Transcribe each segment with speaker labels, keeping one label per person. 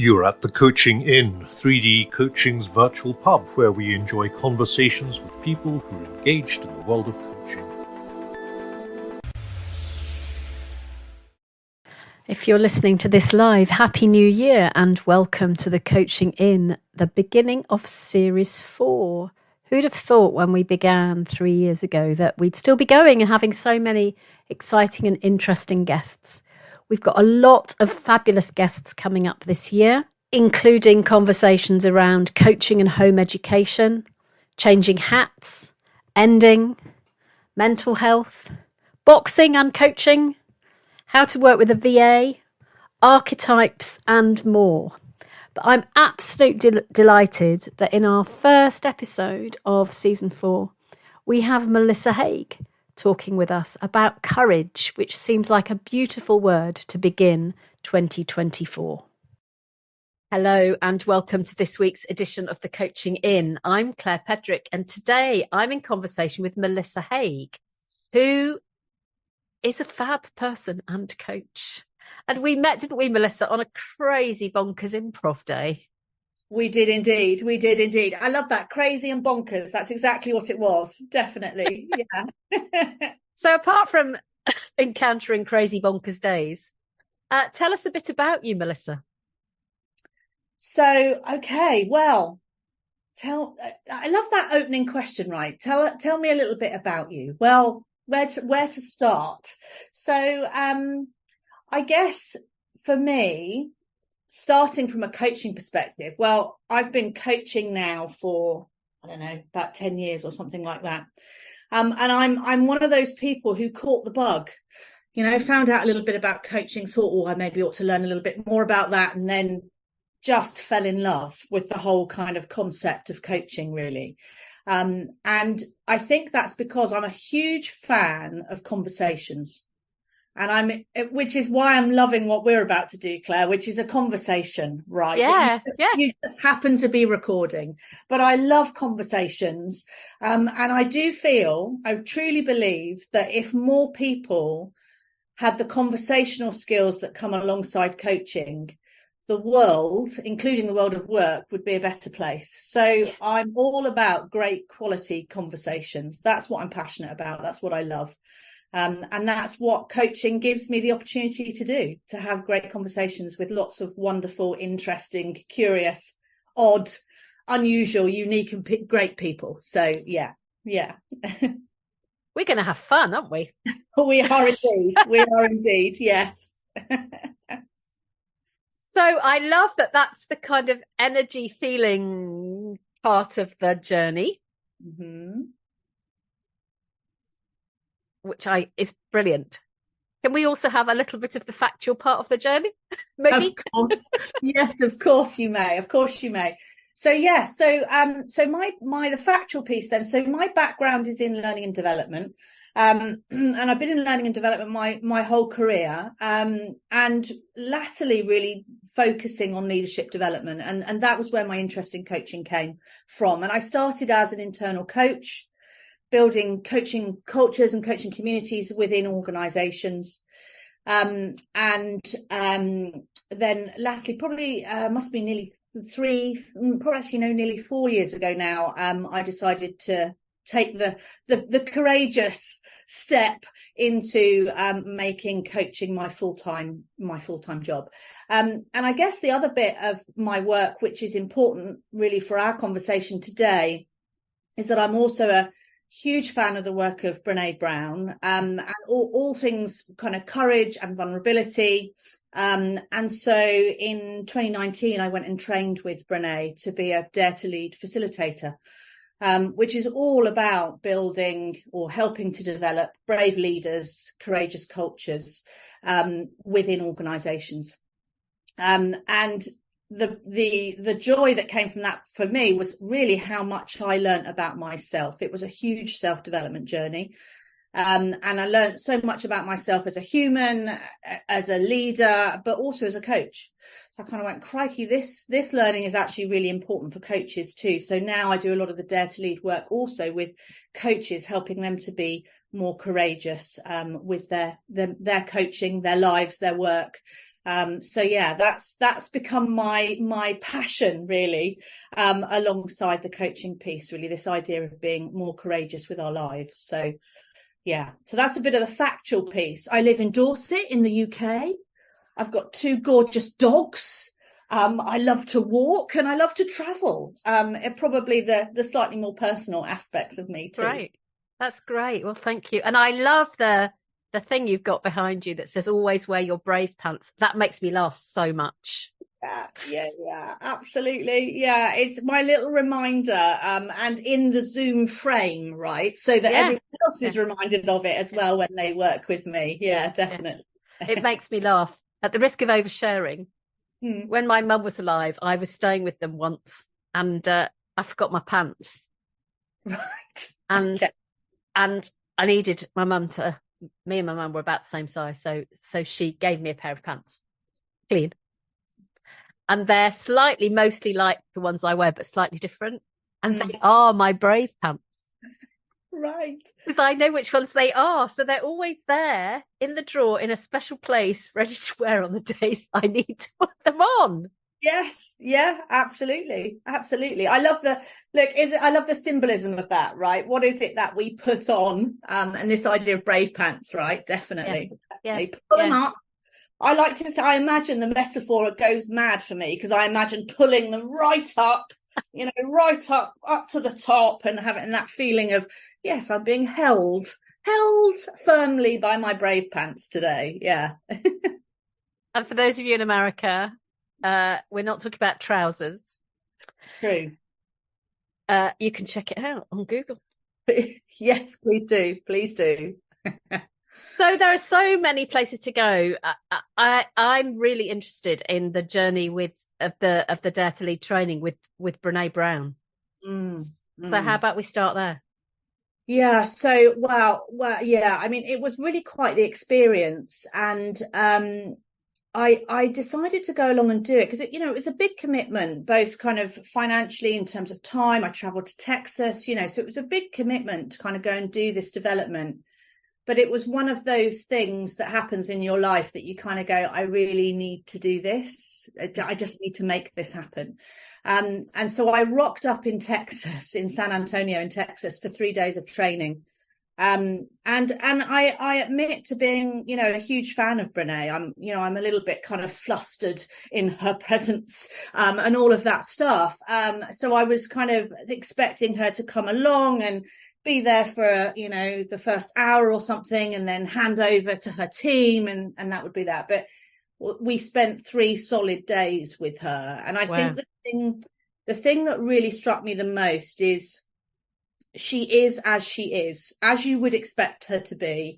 Speaker 1: You're at the Coaching Inn, 3D Coaching's virtual pub, where we enjoy conversations with people who are engaged in the world of coaching.
Speaker 2: If you're listening to this live, Happy New Year and welcome to the Coaching Inn, the beginning of Series 4. Who'd have thought when we began 3 years ago that we'd still be going and having so many exciting and interesting guests? We've got a lot of fabulous guests coming up this year, including conversations around coaching and home education, changing hats, ending, mental health, boxing and coaching, how to work with a VA, archetypes and more. But I'm absolutely delighted that in our first episode of Season 4, we have Melissa Hague talking with us about courage, which seems like a beautiful word to begin 2024. Hello and welcome to this week's edition of the Coaching Inn. I'm Claire Pedrick and today I'm in conversation with Melissa Hague, who is a fab person and coach. And we met, didn't we, Melissa, on a crazy bonkers improv day?
Speaker 3: We did indeed. We did indeed. I love that. Crazy and bonkers. That's exactly what it was. Definitely. Yeah.
Speaker 2: So apart from encountering crazy bonkers days, tell us a bit about you, Melissa.
Speaker 3: So, okay. Well, I love that opening question, right? Tell me a little bit about you. Well, where to start? So, I guess for me, starting from a coaching perspective, well, I've been coaching now for, I don't know, about 10 years or something like that. And I'm one of those people who caught the bug, found out a little bit about coaching, thought, oh, I maybe ought to learn a little bit more about that. And then just fell in love with the whole kind of concept of coaching, really. And I think that's because I'm a huge fan of conversations. And which is why I'm loving what we're about to do, Claire, which is a conversation, right?
Speaker 2: Yeah.
Speaker 3: You just happen to be recording, but I love conversations. And I truly believe that if more people had the conversational skills that come alongside coaching, the world, including the world of work, would be a better place. So I'm all about great quality conversations. That's what I'm passionate about. That's what I love. And that's what coaching gives me the opportunity to do, to have great conversations with lots of wonderful, interesting, curious, odd, unusual, unique and great people. So, yeah.
Speaker 2: We're going to have fun, aren't we?
Speaker 3: We are indeed. We are indeed. Yes.
Speaker 2: So I love that that's the kind of energy feeling part of the journey.
Speaker 3: Mm-hmm.
Speaker 2: Which is brilliant. Can we also have a little bit of the factual part of the journey? Maybe?
Speaker 3: Of course. Yes, of course you may. Of course you may. So yeah, so the factual piece then. So my background is in learning and development. And I've been in learning and development my whole career. And latterly really focusing on leadership development. And that was where my interest in coaching came from. And I started as an internal coach, building coaching cultures and coaching communities within organisations. And then latterly, probably must be nearly nearly 4 years ago now, I decided to take the courageous step into making coaching my full-time job. And I guess the other bit of my work, which is important really for our conversation today, is that I'm also a huge fan of the work of Brené Brown, and all things kind of courage and vulnerability. And so in 2019, I went and trained with Brené to be a Dare to Lead facilitator, which is all about building or helping to develop brave leaders, courageous cultures within organizations. And the joy that came from that for me was really how much I learned about myself. It was a huge self-development journey. And I learned so much about myself as a human, as a leader, but also as a coach. So I kind of went, crikey, this learning is actually really important for coaches too. So now I do a lot of the Dare to Lead work also with coaches, helping them to be more courageous with their coaching, their lives, their work, So yeah, that's become my passion really, alongside the coaching piece, really, this idea of being more courageous with our lives. So yeah, so that's a bit of the factual piece. I live in Dorset in the UK. I've got 2 gorgeous dogs. I love to walk and I love to travel. Probably the slightly more personal aspects of me too.
Speaker 2: Right. That's great. Well, thank you. And I love the thing you've got behind you that says always wear your brave pants. That makes me laugh so much.
Speaker 3: Yeah, absolutely. Yeah, it's my little reminder, and in the Zoom frame, right? So that everyone else is reminded of it as well when they work with me. Yeah, definitely.
Speaker 2: It makes me laugh. At the risk of oversharing, when my mum was alive, I was staying with them once and I forgot my pants.
Speaker 3: Right.
Speaker 2: And I needed my mum to, me and my mum were about the same size. So she gave me a pair of pants, clean. And they're mostly like the ones I wear, but slightly different. And they are my brave pants.
Speaker 3: Right.
Speaker 2: Because I know which ones they are. So they're always there in the drawer in a special place, ready to wear on the days I need to put them on.
Speaker 3: Yes. Yeah, absolutely. Absolutely. I love I love the symbolism of that, right? What is it that we put on? And this idea of brave pants, right? Definitely.
Speaker 2: Yeah.
Speaker 3: They pull them up. I like to, I imagine the metaphor, it goes mad for me because I imagine pulling them right up, right up to the top and having that feeling of, yes, I'm being held firmly by my brave pants today. Yeah.
Speaker 2: And for those of you in America, we're not talking about trousers.
Speaker 3: True.
Speaker 2: You can check it out on Google.
Speaker 3: Yes, please do. Please do.
Speaker 2: So there are so many places to go. I'm really interested in the journey of the Dare to Lead training with Brene Brown. So how about we start there?
Speaker 3: Yeah. So well, yeah. I mean, it was really quite the experience, and I decided to go along and do it because it was a big commitment, both kind of financially in terms of time. I traveled to Texas, so it was a big commitment to kind of go and do this development. But it was one of those things that happens in your life that you kind of go, I really need to do this. I just need to make this happen. And so I rocked up in Texas, in San Antonio in Texas, for 3 days of training. And I admit to being, a huge fan of Brene. I'm a little bit kind of flustered in her presence, and all of that stuff. So I was kind of expecting her to come along and be there for, the first hour or something and then hand over to her team and that would be that. But we spent 3 solid days with her. And I think the thing that really struck me the most is she is, as you would expect her to be,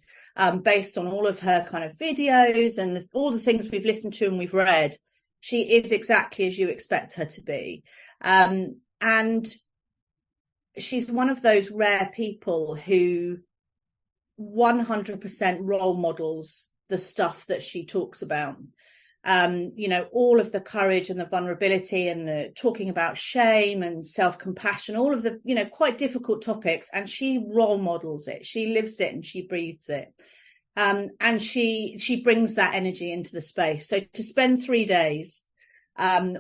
Speaker 3: based on all of her kind of videos and all the things we've listened to and we've read. She is exactly as you expect her to be. And she's one of those rare people who 100% role models the stuff that she talks about. All of the courage and the vulnerability and the talking about shame and self-compassion, all of the, quite difficult topics. And she role models it. She lives it and she breathes it. And she brings that energy into the space. So to spend 3 days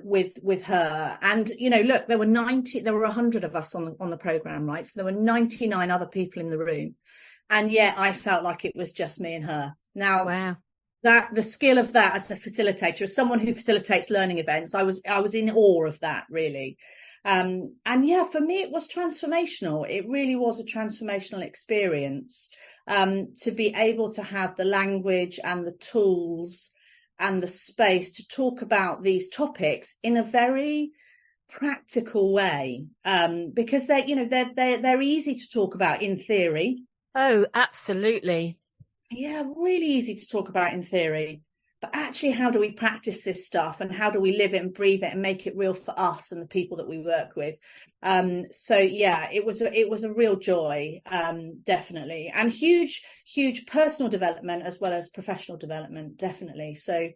Speaker 3: with her, and look, there were 100 of us on the program, right? So there were 99 other people in the room, and yet I felt like it was just me and her. Now,
Speaker 2: wow,
Speaker 3: that the skill of that as a facilitator, as someone who facilitates learning events, I was in awe of that, really. And yeah, for me it was transformational. It really was a transformational experience, to be able to have the language and the tools and the space to talk about these topics in a very practical way, because they're easy to talk about in theory.
Speaker 2: Oh, absolutely.
Speaker 3: Yeah, really easy to talk about in theory, but actually how do we practice this stuff and how do we live it and breathe it and make it real for us and the people that we work with? So yeah, it was a real joy, definitely, and huge personal development as well as professional development, definitely. So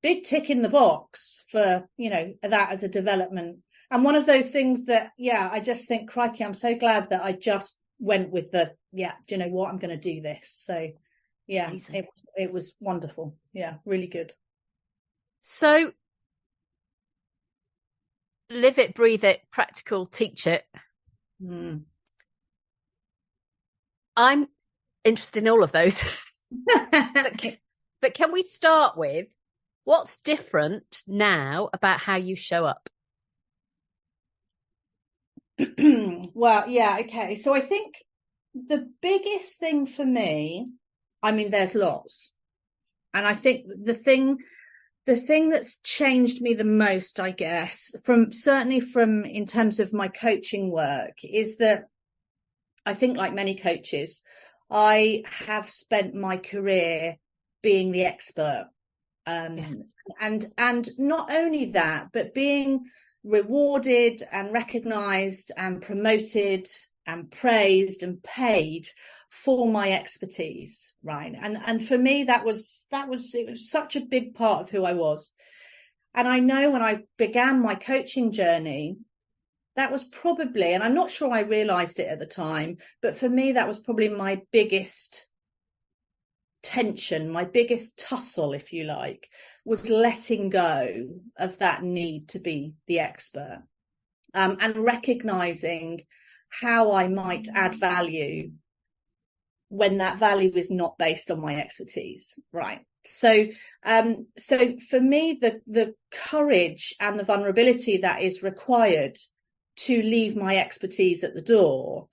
Speaker 3: big tick in the box for that as a development, and one of those things that I just think, crikey, I'm so glad that I just went with do you know what, I'm going to do this. So yeah, it was wonderful. Yeah, really good.
Speaker 2: So live it, breathe it, practical, teach it. I'm interested in all of those. But can we start with what's different now about how you show up?
Speaker 3: Well, yeah, okay. So I think the biggest thing for me, I mean, there's lots. And I think the thing that's changed me the most, I guess, certainly from in terms of my coaching work, is that I think, like many coaches, I have spent my career being the expert. And not only that, but being rewarded and recognized and promoted and praised and paid for my expertise, right? And for me, it was such a big part of who I was. And I know when I began my coaching journey, that was probably, and I'm not sure I realized it at the time, but for me, that was probably my biggest tension, my biggest tussle, if you like, was letting go of that need to be the expert, and recognizing how I might add value when that value is not based on my expertise, right? So for me, the courage and the vulnerability that is required to leave my expertise at the door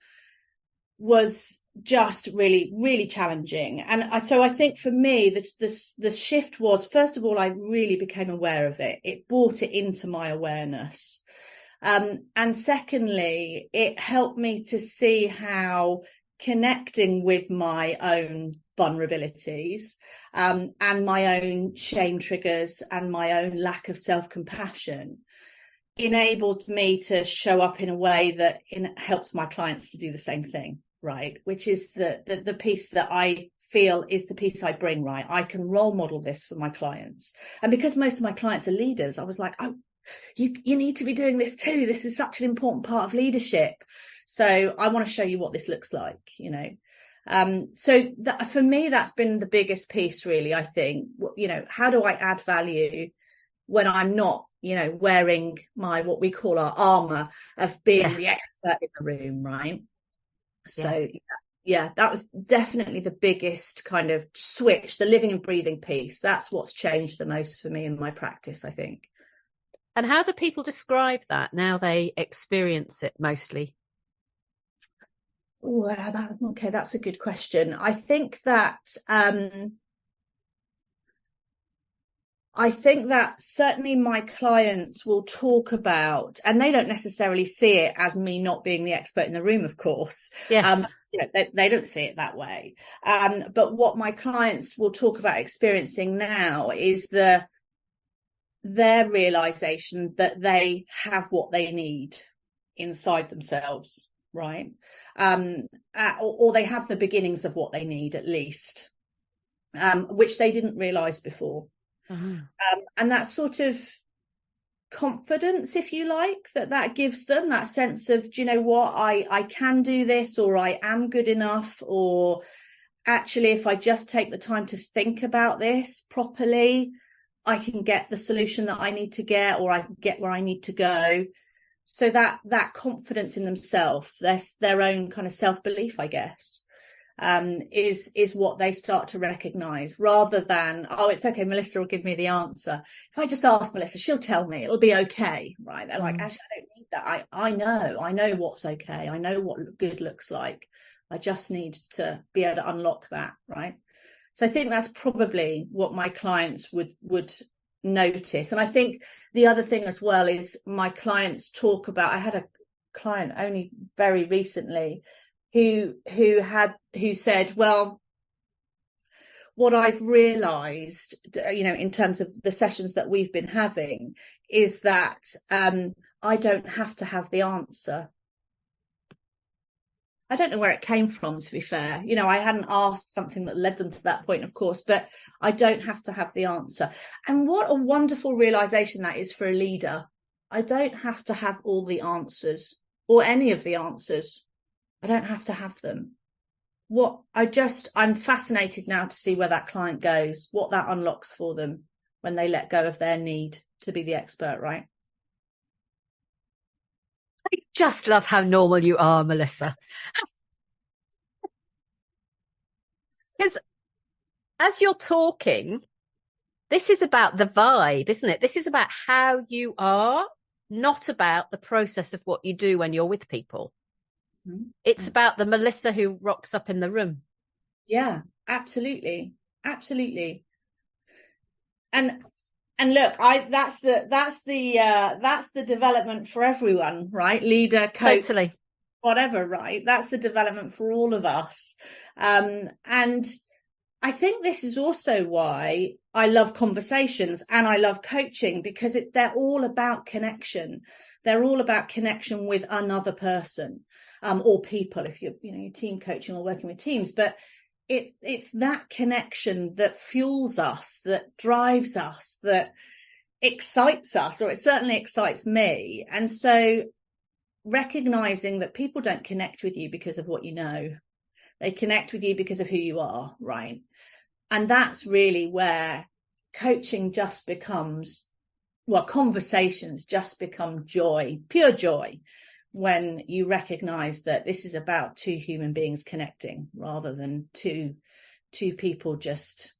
Speaker 3: was just really, really challenging. And so I think for me, the shift was, first of all, I really became aware of it. It brought it into my awareness. And secondly, it helped me to see how connecting with my own vulnerabilities, and my own shame triggers and my own lack of self-compassion enabled me to show up in a way that helps my clients to do the same thing, right? Which is the piece that I feel is the piece I bring, right? I can role model this for my clients. And because most of my clients are leaders, I was like, oh, you need to be doing this too. This is such an important part of leadership. So I want to show you what this looks like, you know. So that, for me, that's been the biggest piece, really. I think, you know, how do I add value when I'm not, you know, wearing my, what we call our armor of being the expert in the room, right? So yeah, that was definitely the biggest kind of switch, the living and breathing piece. That's what's changed the most for me in my practice, I think.
Speaker 2: And how do people describe that now they experience it mostly?
Speaker 3: Well, okay, that's a good question. I think that certainly my clients will talk about, and they don't necessarily see it as me not being the expert in the room, of course.
Speaker 2: Yes.
Speaker 3: You know, they don't see it that way. But what my clients will talk about experiencing now is their realization that they have what they need inside themselves, right? Or they have the beginnings of what they need, at least, which they didn't realize before. And that sort of confidence, if you like, that gives them that sense of, do you know what, I can do this, or I am good enough, or actually, if I just take the time to think about this properly, I can get the solution that I need to get, or I can get where I need to go. So that confidence in themselves, their own kind of self-belief, I guess, is what they start to recognize, rather than, oh, it's okay, Melissa will give me the answer. If I just ask Melissa, she'll tell me, it'll be okay, right? They're like, actually, I don't need that. I know what's okay. I know what good looks like. I just need to be able to unlock that, right? So I think that's probably what my clients would notice. And I think the other thing as well is my clients talk about, I had a client only very recently who said, well, what I've realized, you know, in terms of the sessions that we've been having, is that I don't have to have the answer. I don't know where it came from, to be fair. You know, I hadn't asked something that led them to that point, of course, but I don't have to have the answer. And what a wonderful realization that is for a leader. I don't have to have all the answers, or any of the answers. I don't have to have them. I'm fascinated now to see where that client goes, what that unlocks for them, when they let go of their need to be the expert, right?
Speaker 2: I just love how normal you are, Melissa. Because as you're talking, this is about the vibe, isn't it? This is about how you are, not about the process of what you do when you're with people. Mm-hmm. It's about the Melissa who rocks up in the room.
Speaker 3: Yeah, absolutely. Absolutely. And look, that's the development for everyone, right? Leader, coach,
Speaker 2: totally.
Speaker 3: Whatever, right? That's the development for all of us. And I think this is also why I love conversations and I love coaching, because they're all about connection. They're all about connection with another person, or people, if you're team coaching or working with teams. But it's that connection that fuels us, that drives us, that excites us, or it certainly excites me. And so recognizing that people don't connect with you because of what you know. They connect with you because of who you are, right? And that's really where coaching just becomes, conversations just become joy, pure joy, when you recognize that this is about two human beings connecting rather than two people just,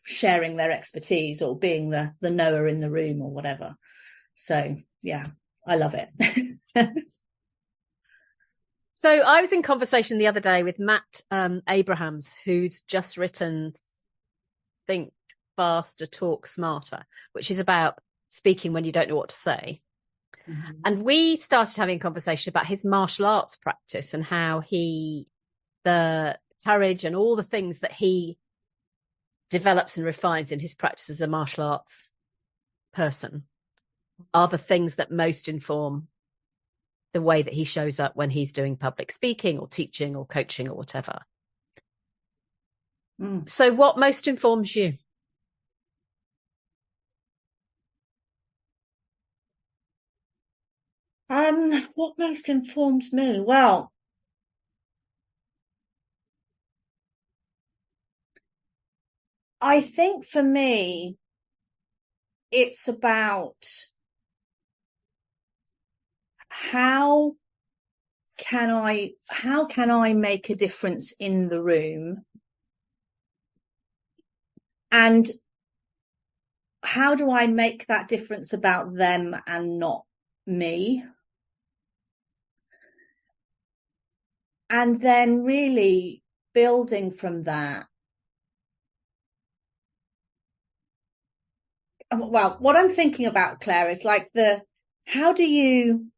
Speaker 3: sharing their expertise or being the knower in the room or whatever. So, yeah, I love it.
Speaker 2: So I was in conversation the other day with Matt Abrahams, who's just written Think Faster, Talk Smarter, which is about speaking when you don't know what to say. Mm-hmm. And we started having a conversation about his martial arts practice and how the courage and all the things that he develops and refines in his practice as a martial arts person are the things that most inform the way that he shows up when he's doing public speaking or teaching or coaching or whatever. So what most informs you?
Speaker 3: What most informs me? Well, I think for me, it's about how can I make a difference in the room, and how do I make that difference about them and not me? And then really building from that. Well, what I'm thinking about, Claire, is like how do you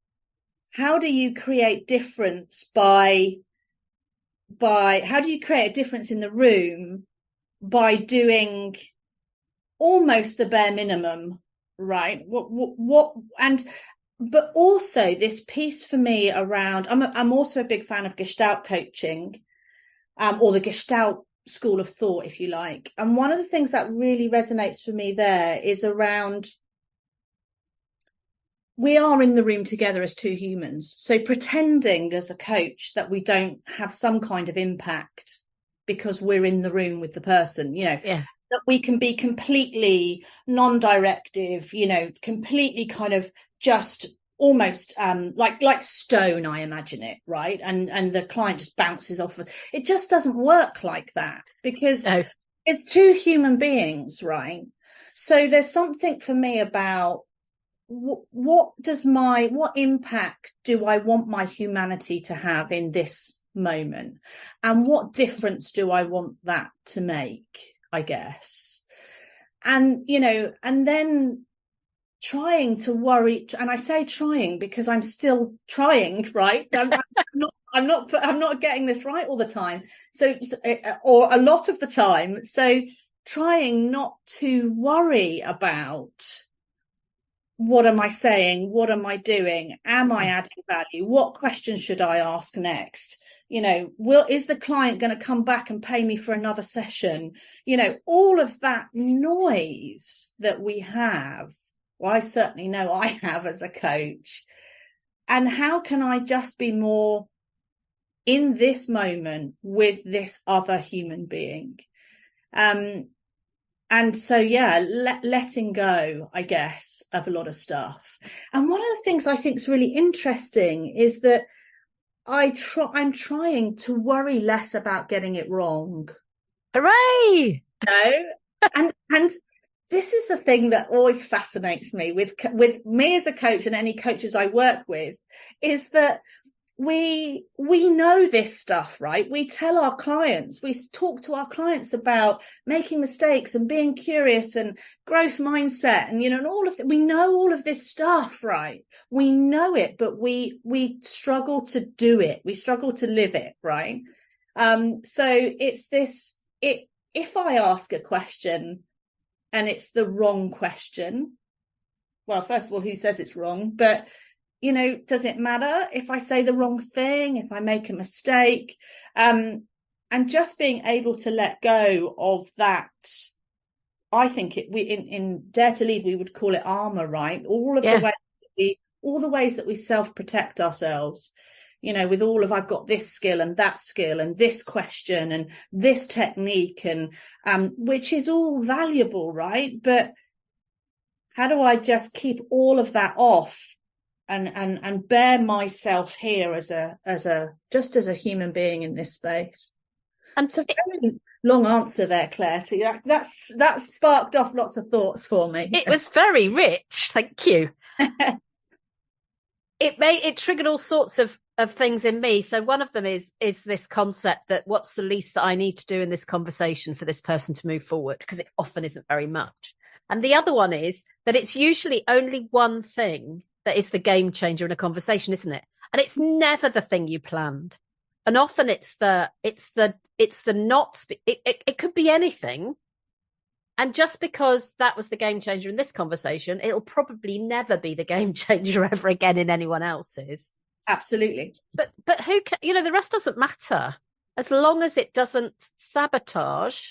Speaker 3: create difference by how do you create a difference in the room by doing almost the bare minimum, right? But also this piece for me around, I'm also a big fan of Gestalt coaching, or the Gestalt school of thought, if you like. And one of the things that really resonates for me there is around, we are in the room together as two humans. So pretending as a coach that we don't have some kind of impact because we're in the room with the person, that we can be completely non-directive, completely kind of just almost like stone, I imagine it, right? And the client just bounces off of it. It just doesn't work like that, because it's two human beings, right? So there's something for me about what impact do I want my humanity to have in this moment, and what difference do I want that to make, I guess. And and then trying to worry, and I say trying because I'm still trying, right? I'm not getting this right all the time, so or a lot of the time. So trying not to worry about, what am I saying? What am I doing? Am I adding value? What questions should I ask next? Is the client going to come back and pay me for another session? All of that noise that we have. Well, I certainly know I have as a coach. And how can I just be more in this moment with this other human being? And And so, yeah, letting go, I guess, of a lot of stuff. And one of the things I think is really interesting is that I'm trying to worry less about getting it wrong.
Speaker 2: Hooray!
Speaker 3: And this is the thing that always fascinates me with me as a coach and any coaches I work with, is that we know this stuff, right? We tell our clients, we talk to our clients about making mistakes and being curious and growth mindset and, and all of it. We know all of this stuff, right? We know it, but we struggle to do it. We struggle to live it, right? So it's this, if I ask a question and it's the wrong question, well, first of all, who says it's wrong? But does it matter if I say the wrong thing, if I make a mistake? And just being able to let go of that, I think in Dare to Lead, we would call it armor, right? All the ways that we self-protect ourselves, with all of, I've got this skill and this question and this technique, and which is all valuable, right? But how do I just keep all of that off and bear myself here as a human being in this space? And it's a very long answer there, Claire. To that sparked off lots of thoughts for me.
Speaker 2: It was very rich. Thank you. It triggered all sorts of things in me. So one of them is this concept that what's the least that I need to do in this conversation for this person to move forward, because it often isn't very much. And the other one is that it's usually only one thing that is the game changer in a conversation, isn't it? And it's never the thing you planned. And often it could be anything. And just because that was the game changer in this conversation, it'll probably never be the game changer ever again in anyone else's.
Speaker 3: Absolutely.
Speaker 2: But who can, the rest doesn't matter as long as it doesn't sabotage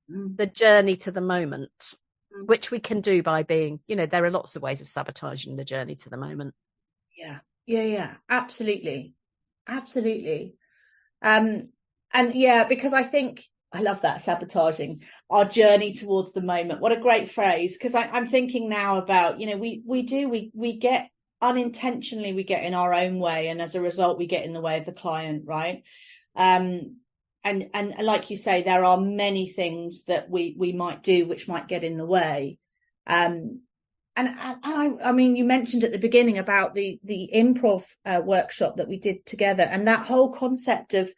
Speaker 2: the journey to the moment, which we can do by being, there are lots of ways of sabotaging the journey to the moment.
Speaker 3: Yeah. Absolutely. And yeah, because I think I love that, sabotaging our journey towards the moment. What a great phrase. Because I'm thinking now about, we get unintentionally, we get in our own way. And as a result, we get in the way of the client, right? And like you say, there are many things that we might do which might get in the way. And I mean, you mentioned at the beginning about the improv workshop that we did together, and that whole concept of,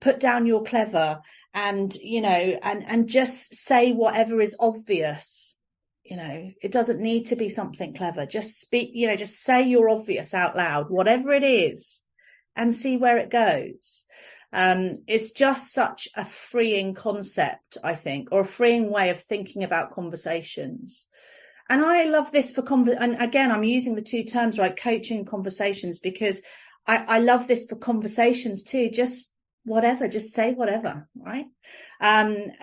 Speaker 3: put down your clever and, and just say whatever is obvious. It doesn't need to be something clever. Just speak, just say your obvious out loud, whatever it is, and see where it goes. It's just such a freeing concept, I think, or a freeing way of thinking about conversations. And I love this and again, I'm using the two terms, right? Coaching conversations, because I love this for conversations too. Just whatever, just say whatever, right?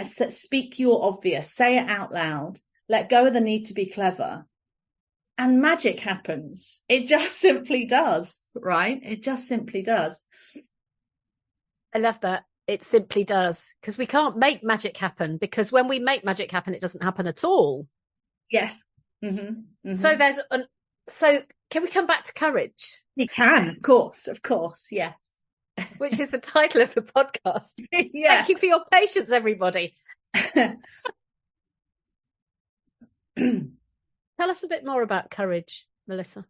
Speaker 3: Speak your obvious, say it out loud, let go of the need to be clever, and magic happens. It just simply does, right? It just simply does.
Speaker 2: I love that. It simply does, because we can't make magic happen, because when we make magic happen, it doesn't happen at all.
Speaker 3: Yes. Mm-hmm. Mm-hmm.
Speaker 2: So can we come back to courage?
Speaker 3: You can, of course, yes.
Speaker 2: Which is the title of the podcast.
Speaker 3: Yes.
Speaker 2: Thank you for your patience, everybody. Tell us a bit more about courage, Melissa.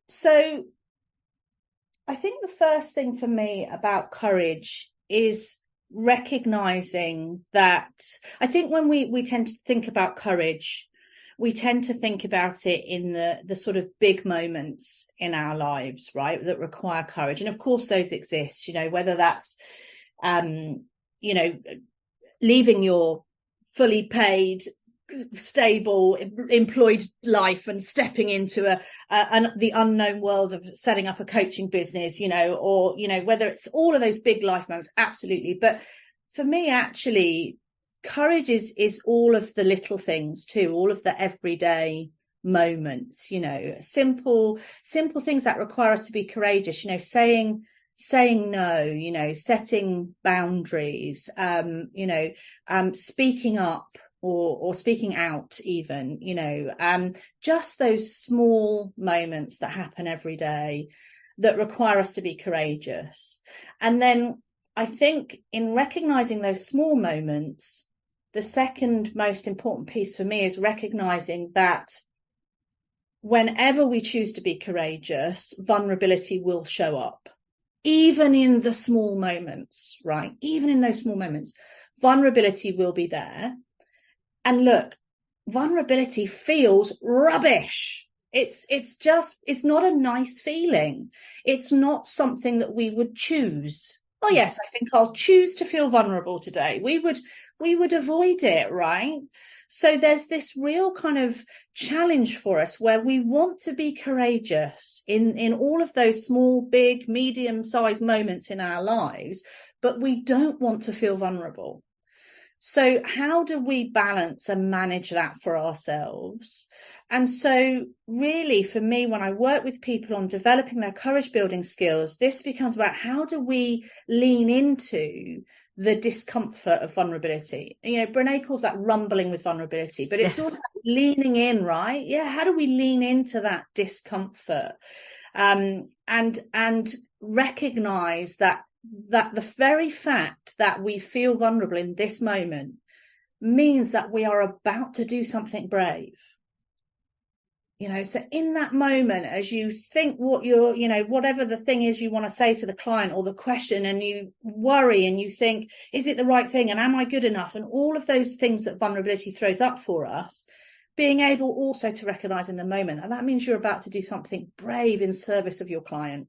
Speaker 3: So I think the first thing for me about courage is recognizing that I think when we tend to think about courage, we tend to think about it in the sort of big moments in our lives, right, that require courage. And of course those exist, whether that's, leaving your fully paid, stable, employed life and stepping into the unknown world of setting up a coaching business, or, whether it's all of those big life moments, absolutely. But for me, actually, courage is all of the little things too, all of the everyday moments, simple things that require us to be courageous, saying saying no, setting boundaries, speaking up or speaking out even, just those small moments that happen every day that require us to be courageous. And then I think in recognizing those small moments, the second most important piece for me is recognizing that whenever we choose to be courageous, vulnerability will show up. Even in the small moments, right? Even in those small moments, vulnerability will be there. And look, vulnerability feels rubbish. It's not a nice feeling. It's not something that we would choose. Oh yes, I think I'll choose to feel vulnerable today. We would avoid it, right? So there's this real kind of challenge for us where we want to be courageous in all of those small, big, medium-sized moments in our lives, but we don't want to feel vulnerable. So how do we balance and manage that for ourselves? And so really for me, when I work with people on developing their courage building skills, this becomes about how do we lean into the discomfort of vulnerability. Brené calls that rumbling with vulnerability, but it's all about leaning in, right? Yeah. How do we lean into that discomfort? And recognize that the very fact that we feel vulnerable in this moment means that we are about to do something brave. So in that moment, as you think what you're, whatever the thing is you want to say to the client or the question, and you worry and you think, is it the right thing? And am I good enough? And all of those things that vulnerability throws up for us, being able also to recognize in the moment. And that means you're about to do something brave in service of your client.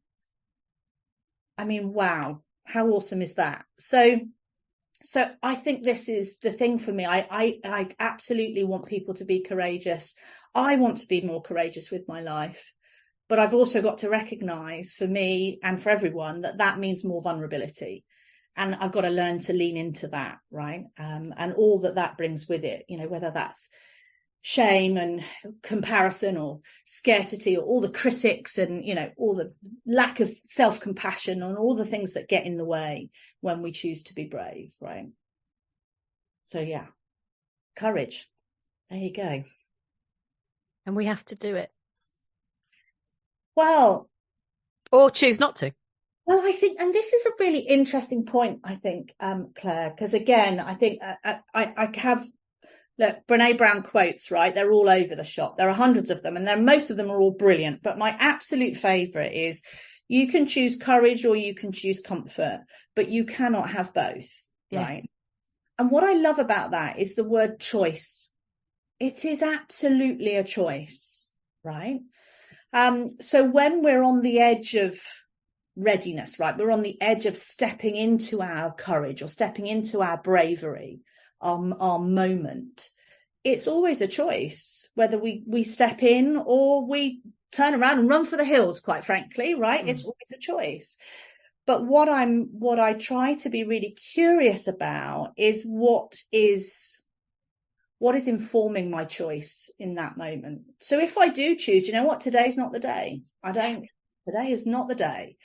Speaker 3: I mean, wow, how awesome is that? So I think this is the thing for me. I absolutely want people to be courageous. I want to be more courageous with my life, but I've also got to recognize for me and for everyone that means more vulnerability. And I've got to learn to lean into that, right? And all that brings with it, whether that's shame and comparison or scarcity or all the critics and, all the lack of self-compassion and all the things that get in the way when we choose to be brave, right? So yeah, courage. There you go.
Speaker 2: And we have to do it.
Speaker 3: Well,
Speaker 2: or choose not to.
Speaker 3: Well, I think, and this is a really interesting point, I think, Claire, because again, I think I have, look, Brene Brown quotes, right? They're all over the shop. There are hundreds of them, and most of them are all brilliant. But my absolute favorite is, you can choose courage or you can choose comfort, but you cannot have both, right? And what I love about that is the word choice. It is absolutely a choice, right? So when we're on the edge of readiness, right? We're on the edge of stepping into our courage or stepping into our bravery, our moment. It's always a choice whether we step in or we turn around and run for the hills, quite frankly, right? It's always a choice. But what I try to be really curious about is what is informing my choice in that moment. So if I do choose, today's not the day. Today is not the day.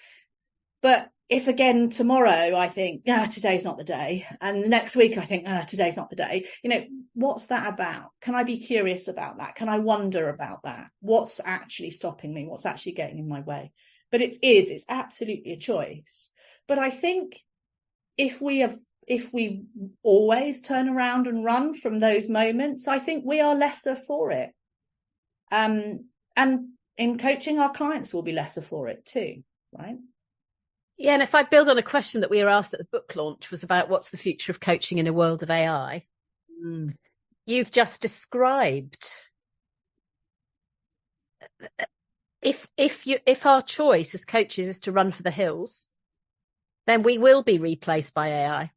Speaker 3: But if again tomorrow I think, today's not the day, and the next week I think, today's not the day, what's that about? Can I be curious about that? Can I wonder about that? What's actually stopping me? What's actually getting in my way? But it's absolutely a choice. But I think if we always turn around and run from those moments, I think we are lesser for it. And in coaching, our clients will be lesser for it too, right?
Speaker 2: Yeah, and if I build on a question that we were asked at the book launch, was about what's the future of coaching in a world of AI. You've just described, if our choice as coaches is to run for the hills, then we will be replaced by AI.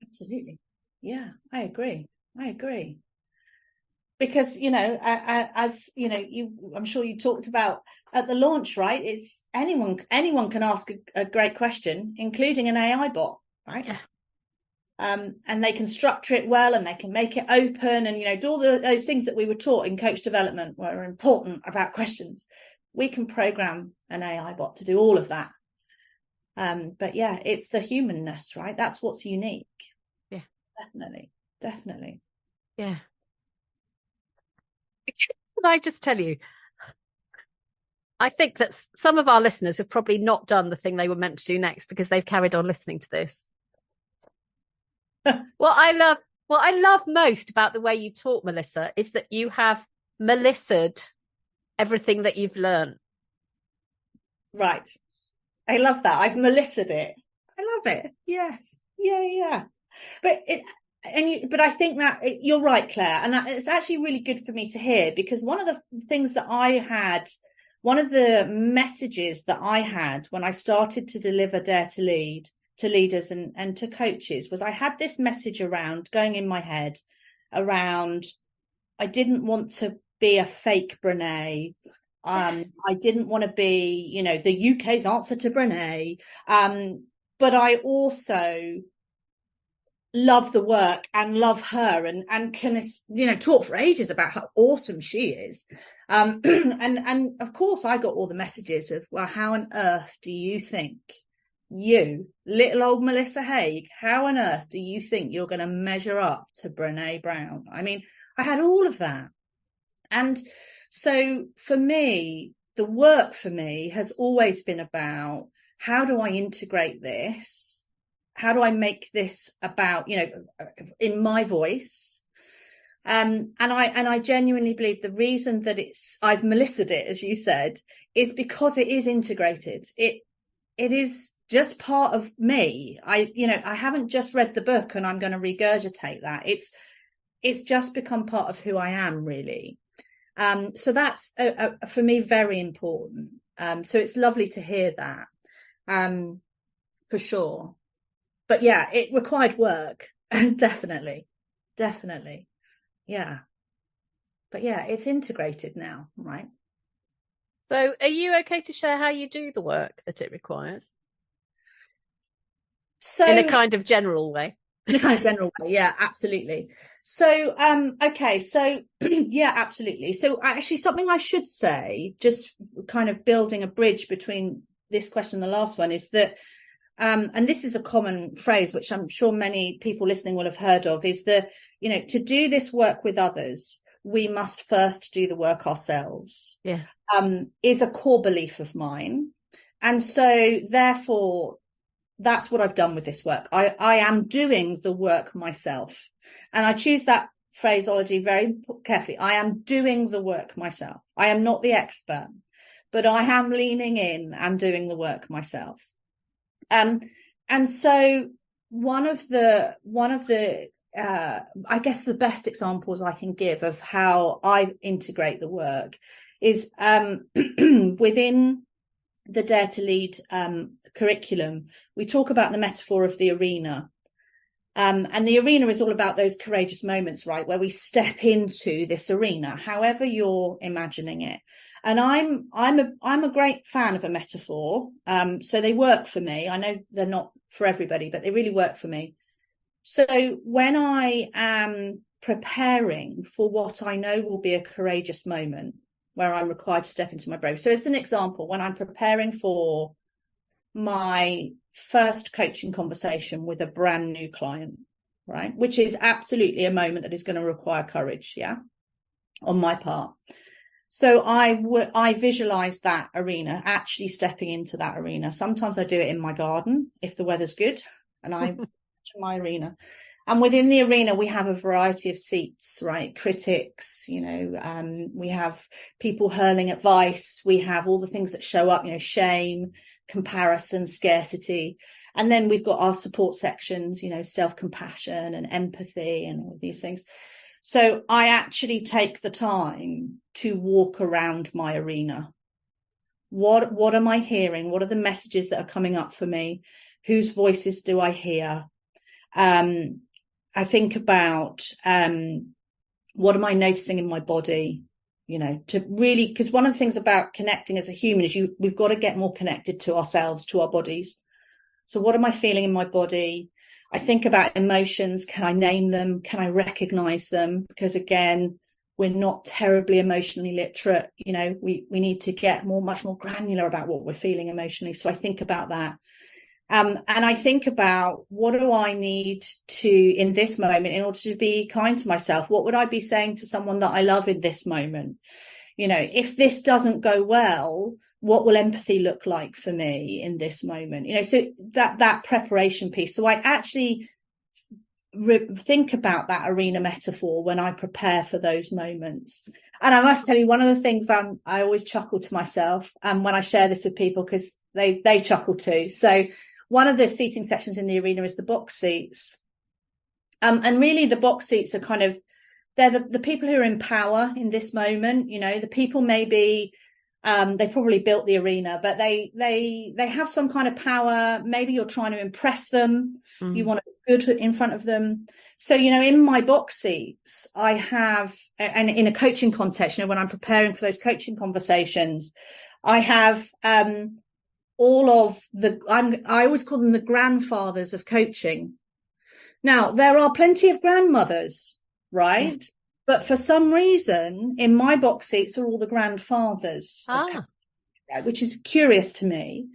Speaker 3: Absolutely. Yeah, I agree. Because, as I'm sure you talked about at the launch, right? It's anyone can ask a great question, including an AI bot, right?
Speaker 2: Yeah.
Speaker 3: And they can structure it well, and they can make it open, and do all those things that we were taught in coach development were important about questions. We can program an AI bot to do all of that. But yeah, it's the humanness, right? That's what's unique.
Speaker 2: Yeah,
Speaker 3: definitely.
Speaker 2: Yeah. Can I just tell you, I think that some of our listeners have probably not done the thing they were meant to do next because they've carried on listening to this. What I love most about the way you talk, Melissa, is that you have Melissa'd everything that you've learned.
Speaker 3: Right. I love that. I've Melissa'd it. I love it. Yes. Yeah. But I think that you're right, Claire. And it's actually really good for me to hear, because one of the things that one of the messages that I had when I started to deliver Dare to Lead to leaders and to coaches was I had this message around going in my head around, I didn't want to be a fake Brené. I didn't want to be, the UK's answer to Brené. But I also love the work and love her and can, talk for ages about how awesome she is. And of course I got all the messages of, well, how on earth do you think you, little old Melissa Hague, how on earth do you think you're going to measure up to Brené Brown? I mean, I had all of that. And so for me, the work for me has always been about, how do I integrate this? How do I make this about, in my voice? And I genuinely believe the reason that I've Melissa'd it, as you said, is because it is integrated. It is just part of me. I haven't just read the book and I'm going to regurgitate that. It's just become part of who I am, really. So that's for me very important. So it's lovely to hear that, for sure. But yeah, it required work. definitely. Yeah. But yeah, it's integrated now, right?
Speaker 2: So are you okay to share how you do the work that it requires?
Speaker 3: So
Speaker 2: in a kind of general way.
Speaker 3: Yeah, absolutely. So okay, so yeah, absolutely. So actually something I should say, just kind of building a bridge between this question and the last one, is that and this is a common phrase which I'm sure many people listening will have heard of, is that, to do this work with others, we must first do the work ourselves.
Speaker 2: Yeah.
Speaker 3: Is a core belief of mine. And so therefore, that's what I've done with this work. I am doing the work myself. And I choose that phraseology very carefully. I am doing the work myself. I am not the expert, but I am leaning in and doing the work myself. And so one of the I guess the best examples I can give of how I integrate the work is within the Dare to Lead curriculum. We talk about the metaphor of the arena. And the arena is all about those courageous moments, right, where we step into this arena, however you're imagining it. And I'm a great fan of a metaphor. So they work for me. I know they're not for everybody, but they really work for me. So when I am preparing for what I know will be a courageous moment where I'm required to step into my bravery. So as an example, when I'm preparing for my first coaching conversation with a brand new client, right, which is absolutely a moment that is going to require courage, yeah, on my part. So I visualize that arena, actually stepping into that arena. Sometimes I do it in my garden if the weather's good, and I to my arena. And within the arena, we have a variety of seats, right? Critics, we have people hurling advice. We have all the things that show up, shame, comparison, scarcity. And then we've got our support sections, self-compassion and empathy and all these things. So I actually take the time to walk around my arena. What am I hearing? What are the messages that are coming up for me? Whose voices do I hear? I think about what am I noticing in my body, to really, because one of the things about connecting as a human is we've got to get more connected to ourselves, to our bodies. So what am I feeling in my body? I think about emotions. Can I name them? Can I recognize them? Because again, we're not terribly emotionally literate. We need to get much more granular about what we're feeling emotionally. So I think about that. And I think about, what do I need to, in this moment, in order to be kind to myself? What would I be saying to someone that I love in this moment? You know, if this doesn't go well, what will empathy look like for me in this moment? You know, so that preparation piece. So I actually think about that arena metaphor when I prepare for those moments. And I must tell you, one of the things I always chuckle to myself when I share this with people, because they chuckle too. So one of the seating sections in the arena is the box seats. And really the box seats are kind of, they're the people who are in power in this moment. You know, the people maybe, they probably built the arena, but they have some kind of power. Maybe you're trying to impress them. You want to be good in front of them. So, you know, in my box seats, I have, and in a coaching context, you know, when I'm preparing for those coaching conversations, I have all of I always call them the grandfathers of coaching. Now, there are plenty of grandmothers, right? Yeah. But for some reason, in my box seats are all the grandfathers, of coaching, right? Which is curious to me.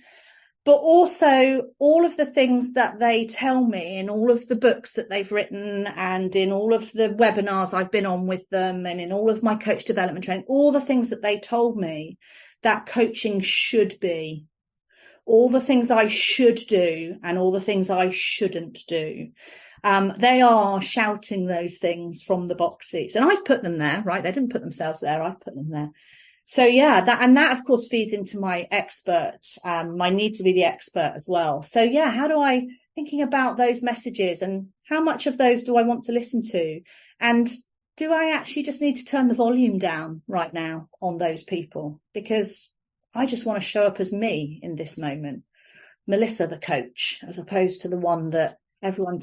Speaker 3: But also all of the things that they tell me in all of the books that they've written, and in all of the webinars I've been on with them, and in all of my coach development training, all the things that they told me that coaching should be, all the things I should do and all the things I shouldn't do. They are shouting those things from the box seats, and I've put them there, right? They didn't put themselves there. I've put them there. So yeah, that of course feeds into my expert, my need to be the expert as well. So yeah, how do I, thinking about those messages, and how much of those do I want to listen to? And do I actually just need to turn the volume down right now on those people? Because I just want to show up as me in this moment, Melissa, the coach, as opposed to the one that everyone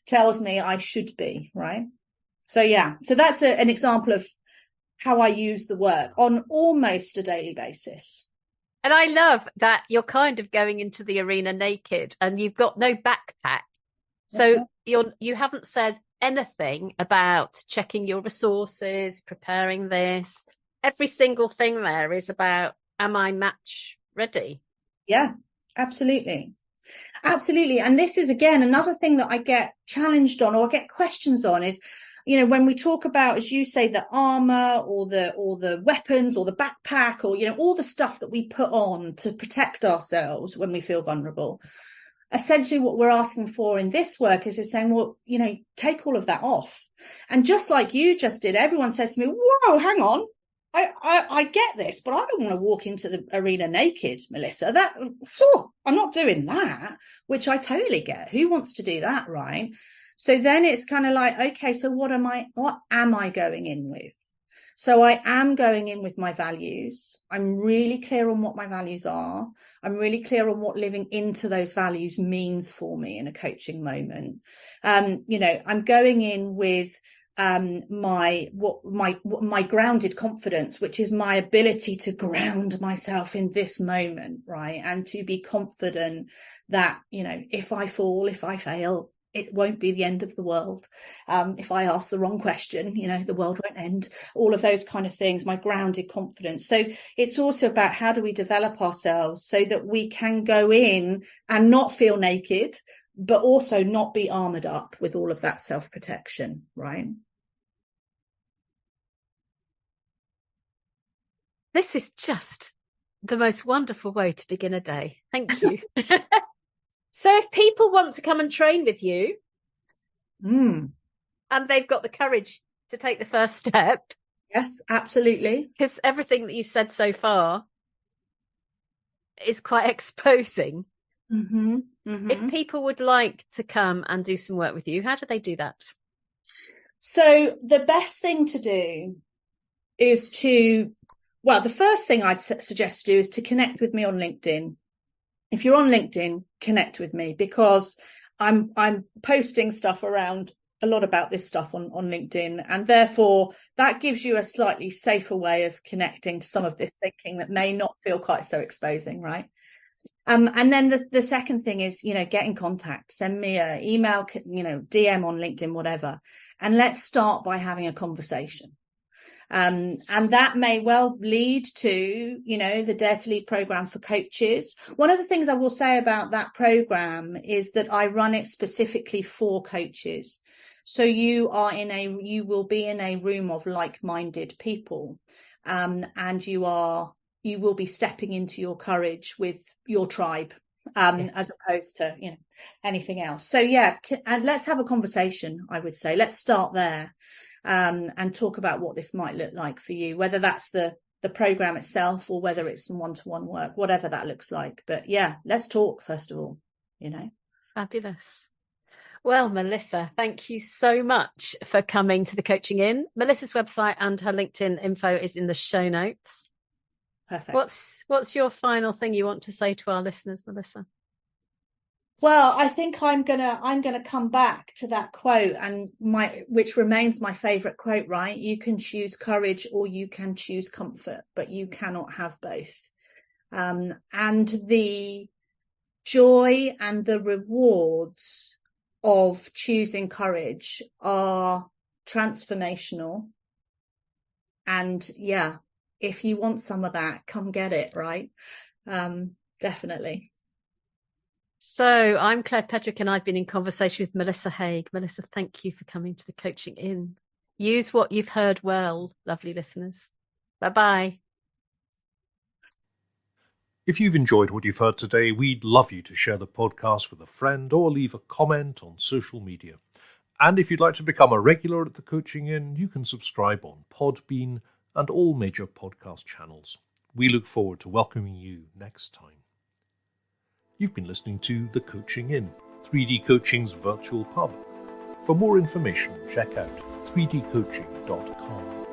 Speaker 3: tells me I should be, right? So yeah, so that's an example of how I use the work on almost a daily basis.
Speaker 2: And I love that you're kind of going into the arena naked and you've got no backpack. So you haven't said anything about checking your resources, preparing this. Every single thing there is about, am I match ready?
Speaker 3: Yeah, absolutely. Absolutely. And this is, again, another thing that I get challenged on, or get questions on, is, you know, when we talk about, as you say, the armor or the weapons or the backpack, or, you know, all the stuff that we put on to protect ourselves when we feel vulnerable. Essentially what we're asking for in this work is saying, well, you know, take all of that off. And just like you just did, everyone says to me, whoa, hang on. I get this, but I don't want to walk into the arena naked, Melissa. I'm not doing that, which I totally get. Who wants to do that, right? So then it's kind of like, okay, so what am I going in with? So I am going in with my values. I'm really clear on what my values are. I'm really clear on what living into those values means for me in a coaching moment. You know, I'm going in with my grounded confidence, which is my ability to ground myself in this moment, right? And to be confident that, you know, if I fall, if I fail, it won't be the end of the world. If I ask the wrong question, you know, the world won't end. All of those kind of things, my grounded confidence. So it's also about, how do we develop ourselves so that we can go in and not feel naked, but also not be armored up with all of that self-protection, right?
Speaker 2: This is just the most wonderful way to begin a day. Thank you. So if people want to come and train with you, and they've got the courage to take the first step.
Speaker 3: Yes, absolutely.
Speaker 2: Because everything that you said so far is quite exposing.
Speaker 3: Mm-hmm. Mm-hmm.
Speaker 2: If people would like to come and do some work with you, how do they do that?
Speaker 3: So the best thing to do is the first thing I'd suggest to do is to connect with me on LinkedIn. If you're on LinkedIn, connect with me, because I'm posting stuff around a lot about this stuff on LinkedIn, and therefore that gives you a slightly safer way of connecting to some of this thinking that may not feel quite so exposing, right? And then the second thing is, you know, get in contact, send me an email, you know, DM on LinkedIn, whatever, and let's start by having a conversation. And that may well lead to, the Dare to Lead program for coaches. One of the things I will say about that program is that I run it specifically for coaches. So you will be in a room of like-minded people, and you will be stepping into your courage with your tribe, as opposed to, anything else. So and let's have a conversation, I would say. Let's start there. And talk about what this might look like for you, whether that's the program itself or whether it's some one-to-one work, whatever that looks like. But let's talk first of all,
Speaker 2: Fabulous. Well, Melissa, thank you so much for coming to the Coaching In. Melissa's website and her LinkedIn info is in the show notes.
Speaker 3: Perfect.
Speaker 2: What's your final thing you want to say to our listeners, Melissa?
Speaker 3: Well, I think I'm gonna come back to that quote, and which remains my favourite quote, right? You can choose courage or you can choose comfort, but you cannot have both. And the joy and the rewards of choosing courage are transformational. And if you want some of that, come get it, right? Definitely.
Speaker 2: So I'm Claire Pedrick, and I've been in conversation with Melissa Hague. Melissa, thank you for coming to the Coaching In. Use what you've heard well, lovely listeners. Bye-bye.
Speaker 1: If you've enjoyed what you've heard today, we'd love you to share the podcast with a friend or leave a comment on social media. And if you'd like to become a regular at the Coaching In, you can subscribe on Podbean and all major podcast channels. We look forward to welcoming you next time. You've been listening to The Coaching In, 3D Coaching's virtual pub. For more information, check out 3dcoaching.com.